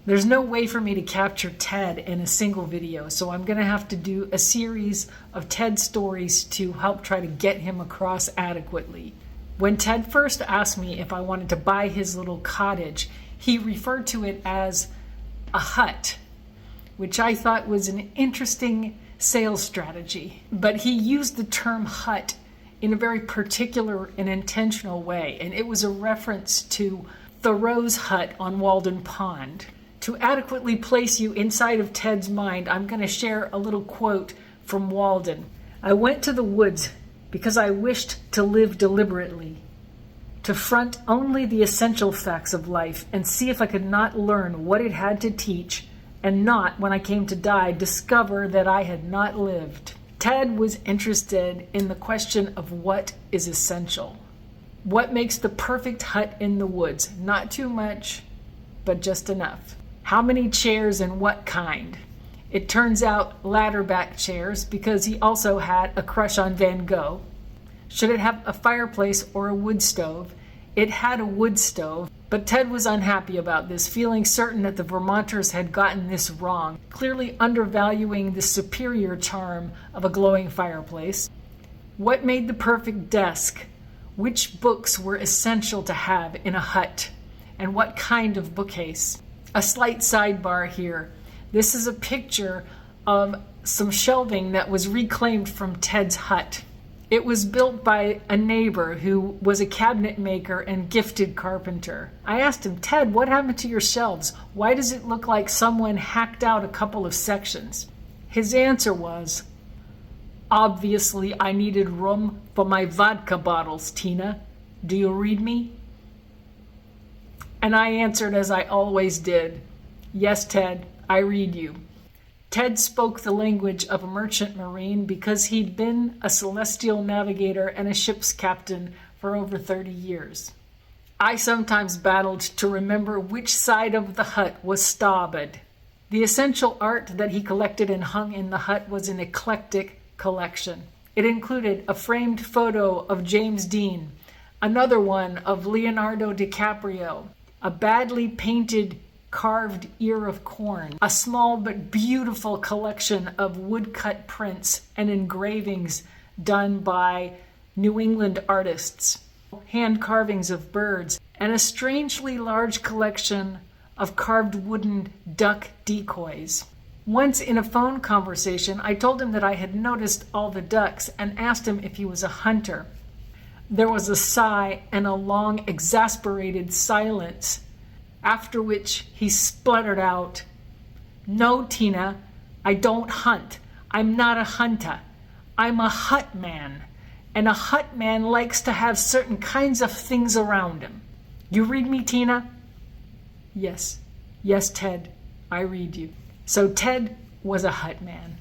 There's no way for me to capture Ted in a single video, so I'm going to have to do a series of Ted stories to help try to get him across adequately. When Ted first asked me if I wanted to buy his little cottage, he referred to it as a hut, which I thought was an interesting sales strategy. But he used the term hut in a very particular and intentional way, and it was a reference to Thoreau's hut on Walden Pond. To adequately place you inside of Ted's mind, I'm going to share a little quote from Walden. "I went to the woods because I wished to live deliberately, to front only the essential facts of life and see if I could not learn what it had to teach and not, when I came to die, discover that I had not lived." Ted was interested in the question of what is essential. What makes the perfect hut in the woods? Not too much, but just enough. How many chairs and what kind? It turns out ladder back chairs, because he also had a crush on Van Gogh. Should it have a fireplace or a wood stove? It had a wood stove, but Ted was unhappy about this, feeling certain that the Vermonters had gotten this wrong, clearly undervaluing the superior charm of a glowing fireplace. What made the perfect desk? Which books were essential to have in a hut? And what kind of bookcase? A slight sidebar here. This is a picture of some shelving that was reclaimed from Ted's hut. It was built by a neighbor who was a cabinet maker and gifted carpenter. I asked him, "Ted, what happened to your shelves? Why does it look like someone hacked out a couple of sections?" His answer was, "Obviously, I needed room for my vodka bottles, Tina. Do you read me?" And I answered as I always did, "Yes, Ted, I read you." Ted spoke the language of a merchant marine because he'd been a celestial navigator and a ship's captain for over 30 years. I sometimes battled to remember which side of the hut was starboard. The essential art that he collected and hung in the hut was an eclectic collection. It included a framed photo of James Dean, another one of Leonardo DiCaprio, a badly painted carved ear of corn, a small but beautiful collection of woodcut prints and engravings done by New England artists, hand carvings of birds, and a strangely large collection of carved wooden duck decoys. Once in a phone conversation, I told him that I had noticed all the ducks and asked him if he was a hunter. There was a sigh and a long, exasperated silence, after which he spluttered out, "No, Tina, I don't hunt. I'm not a hunter. I'm a hut man, and a hut man likes to have certain kinds of things around him. You read me, Tina?" "Yes, Ted, I read you." So Ted was a hut man.